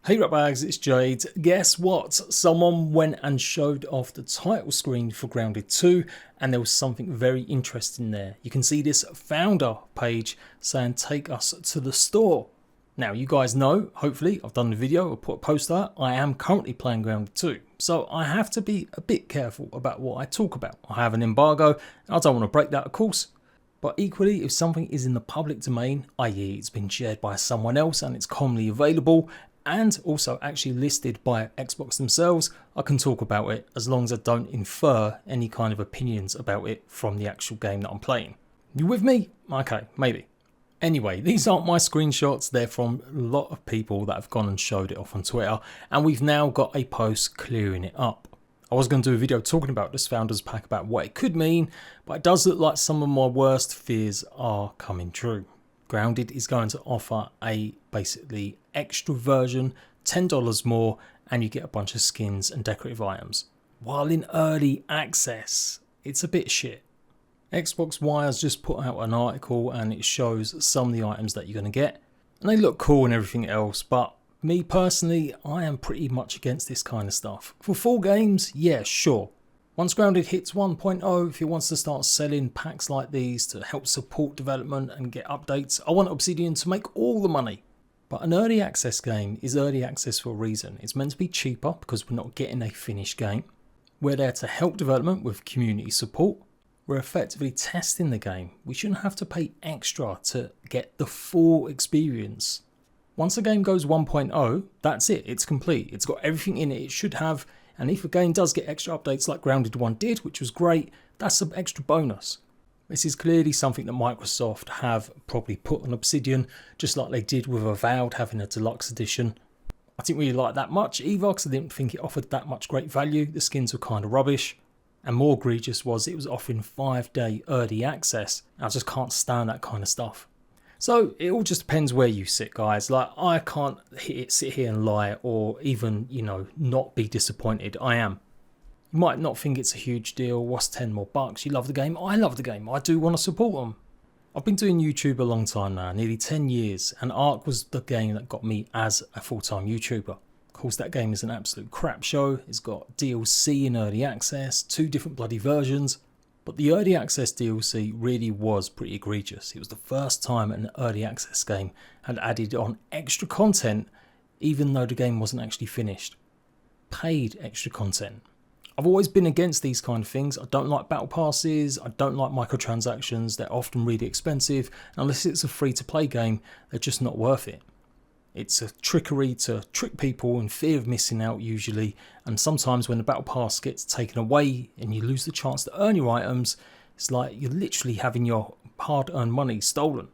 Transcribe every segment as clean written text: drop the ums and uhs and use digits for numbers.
Hey ratbags, it's Jade. Guess what? Someone went and showed off the title screen for Grounded 2 and there was something very interesting there. You can see this founder page saying take us to the store. Now you guys know, hopefully I've done the video or put a post out, I am currently playing Grounded 2. So I have to be a bit careful about what I talk about. I have an embargo and I don't want to break that, of course. But equally, if something is in the public domain, i.e. it's been shared by someone else and it's commonly available, and also actually listed by Xbox themselves, I can talk about it as long as I don't infer any kind of opinions about it from the actual game that I'm playing. You with me? Okay, maybe. Anyway, these aren't my screenshots, they're from a lot of people that have gone and showed it off on Twitter, and we've now got a post clearing it up. I was going to do a video talking about this founders pack, about what it could mean, but it does look like some of my worst fears are coming true. Grounded is going to offer a basically extra version, $10 more, and you get a bunch of skins and decorative items. While in early access, it's a bit shit. Xbox Wire's just put out an article and it shows some of the items that you're going to get. And they look cool and everything else, but me personally, I am pretty much against this kind of stuff. For full games, yeah, sure. Once Grounded hits 1.0, if it wants to start selling packs like these to help support development and get updates, I want Obsidian to make all the money. But an early access game is early access for a reason. It's meant to be cheaper because we're not getting a finished game. We're there to help development with community support. We're effectively testing the game. We shouldn't have to pay extra to get the full experience. Once a game goes 1.0, that's it. It's complete. It's got everything in it it should have. And if a game does get extra updates like Grounded 1 did, which was great, that's some extra bonus. This is clearly something that Microsoft have probably put on Obsidian, just like they did with Avowed having a deluxe edition. I didn't really like that much either because I didn't think it offered that much great value. The skins were kind of rubbish. And more egregious was it was offering 5-day early access. I just can't stand that kind of stuff. So it all just depends where you sit, guys. Like, I can't sit here and lie or even, not be disappointed. I am. You might not think it's a huge deal. What's 10 more bucks? You love the game? I love the game. I do want to support them. I've been doing YouTube a long time now, nearly 10 years. And Ark was the game that got me as a full-time YouTuber. Of course, that game is an absolute crap show. It's got DLC in early access, 2 different bloody versions. But the early access DLC really was pretty egregious. It was the first time an early access game had added on extra content even though the game wasn't actually finished. Paid extra content. I've always been against these kind of things. I don't like battle passes, I don't like microtransactions, they're often really expensive. Unless it's a free to play game, they're just not worth it. It's a trickery to trick people in fear of missing out usually, and sometimes when the battle pass gets taken away and you lose the chance to earn your items, it's like you're literally having your hard-earned money stolen.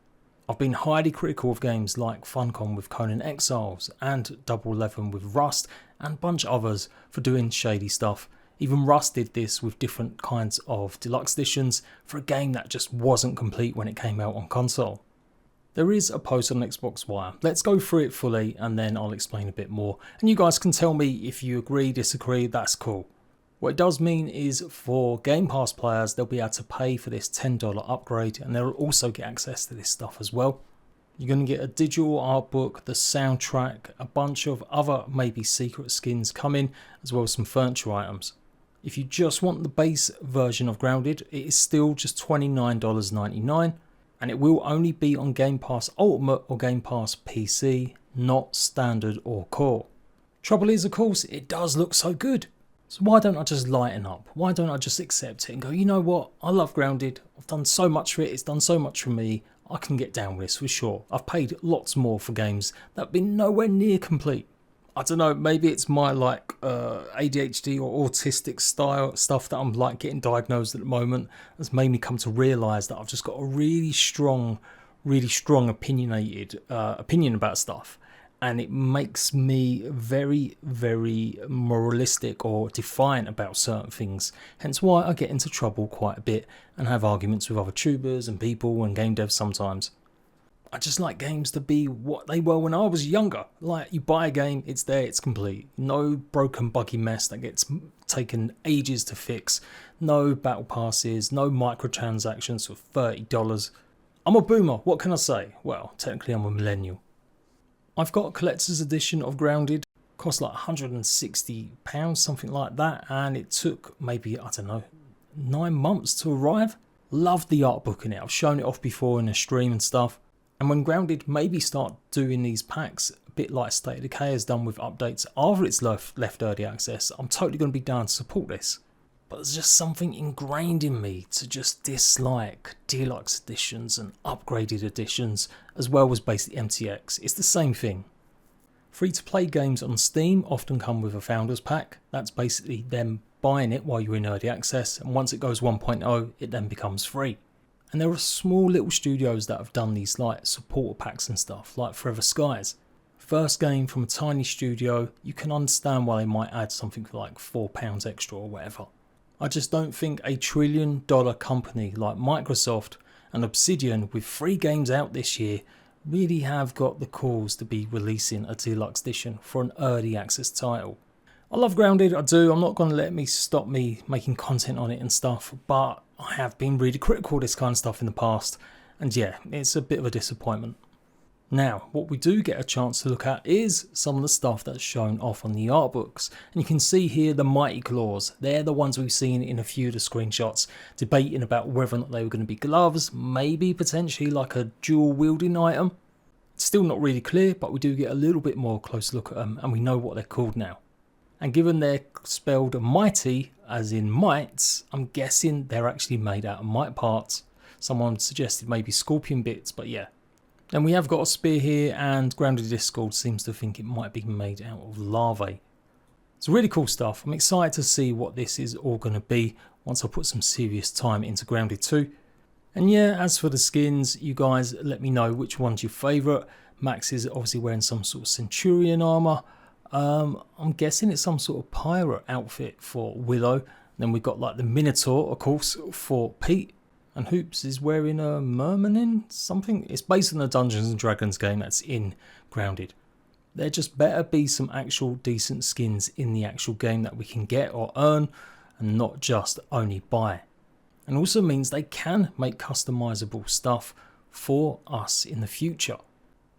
I've been highly critical of games like Funcom with Conan Exiles and Double 11 with Rust and a bunch of others for doing shady stuff. Even Rust did this with different kinds of deluxe editions for a game that just wasn't complete when it came out on console. There is a post on Xbox Wire. Let's go through it fully and then I'll explain a bit more. And you guys can tell me if you agree, disagree, that's cool. What it does mean is for Game Pass players, they'll be able to pay for this $10 upgrade and they'll also get access to this stuff as well. You're going to get a digital art book, the soundtrack, a bunch of other maybe secret skins coming, as well as some furniture items. If you just want the base version of Grounded, it is still just $29.99. And it will only be on Game Pass Ultimate or Game Pass PC, not Standard or Core. Trouble is, of course, it does look so good. So why don't I just lighten up? Why don't I just accept it and go, you know what? I love Grounded. I've done so much for it. It's done so much for me. I can get down with this for sure. I've paid lots more for games that have been nowhere near complete. I don't know, maybe it's my ADHD or autistic style stuff that I'm getting diagnosed at the moment has made me come to realise that I've just got a really strong opinionated opinion about stuff, and it makes me very, very moralistic or defiant about certain things, hence why I get into trouble quite a bit and have arguments with other tubers and people and game devs sometimes. I just like games to be what they were when I was younger. Like, you buy a game, it's there, it's complete. No broken, buggy mess that gets taken ages to fix. No battle passes, no microtransactions for $30. I'm a boomer, what can I say? Well, technically I'm a millennial. I've got a collector's edition of Grounded, cost like £160, something like that, and it took maybe, I don't know, 9 months to arrive. Loved the art book in it. I've shown it off before in a stream and stuff. And when Grounded maybe start doing these packs, a bit like State of Decay has done with updates after it's left early access, I'm totally going to be down to support this. But there's just something ingrained in me to just dislike deluxe editions and upgraded editions, as well as basically MTX. It's the same thing. Free-to-play games on Steam often come with a Founders Pack. That's basically them buying it while you're in early access, and once it goes 1.0, it then becomes free. And there are small little studios that have done these like supporter packs and stuff, like Forever Skies. First game from a tiny studio, you can understand why they might add something for like £4 extra or whatever. I just don't think a $1 trillion company like Microsoft and Obsidian with 3 games out this year really have got the cause to be releasing a deluxe edition for an early access title. I love Grounded, I do. I'm not going to let me stop me making content on it and stuff, but I have been really critical of this kind of stuff in the past, and yeah, it's a bit of a disappointment. Now, what we do get a chance to look at is some of the stuff that's shown off on the art books, and you can see here the Mighty Claws. They're the ones we've seen in a few of the screenshots, debating about whether or not they were going to be gloves, maybe potentially like a dual wielding item. It's still not really clear, but we do get a little bit more close look at them, and we know what they're called now. And given they're spelled mighty, as in mites, I'm guessing they're actually made out of mite parts. Someone suggested maybe scorpion bits, but yeah. Then we have got a spear here, and Grounded Discord seems to think it might be made out of larvae. It's really cool stuff. I'm excited to see what this is all going to be once I put some serious time into Grounded 2. And yeah, as for the skins, you guys let me know which one's your favourite. Max is obviously wearing some sort of Centurion armour. I'm guessing it's some sort of pirate outfit for Willow. Then we've got like the Minotaur, of course, for Pete. And Hoops is wearing a mermanin something. It's based on the Dungeons and Dragons game that's in Grounded. There just better be some actual decent skins in the actual game that we can get or earn, and not just only buy. And also means they can make customizable stuff for us in the future.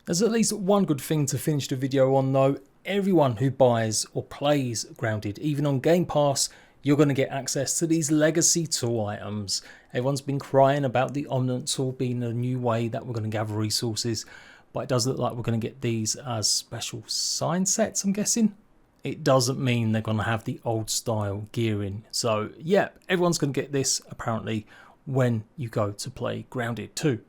There's at least one good thing to finish the video on though. Everyone who buys or plays Grounded, even on Game Pass, you're going to get access to these legacy tool items. Everyone's been crying about the Omnant tool being a new way that we're going to gather resources, but it does look like we're going to get these as special sign sets, I'm guessing. It doesn't mean they're going to have the old style gearing. So yeah, everyone's going to get this apparently when you go to play Grounded 2.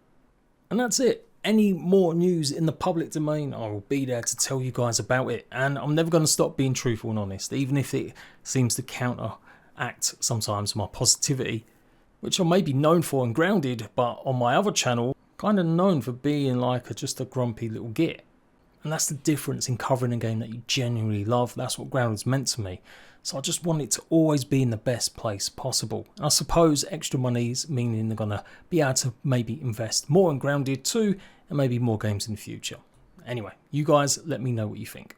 And that's it. Any more news in the public domain, I will be there to tell you guys about it. And I'm never going to stop being truthful and honest, even if it seems to counteract sometimes my positivity, which I may be known for in Grounded, but on my other channel, kind of known for being like just a grumpy little git. And that's the difference in covering a game that you genuinely love. That's what Grounded's meant to me. So I just want it to always be in the best place possible. I suppose extra money's meaning they're going to be able to maybe invest more in Grounded 2 and maybe more games in the future. Anyway, you guys let me know what you think.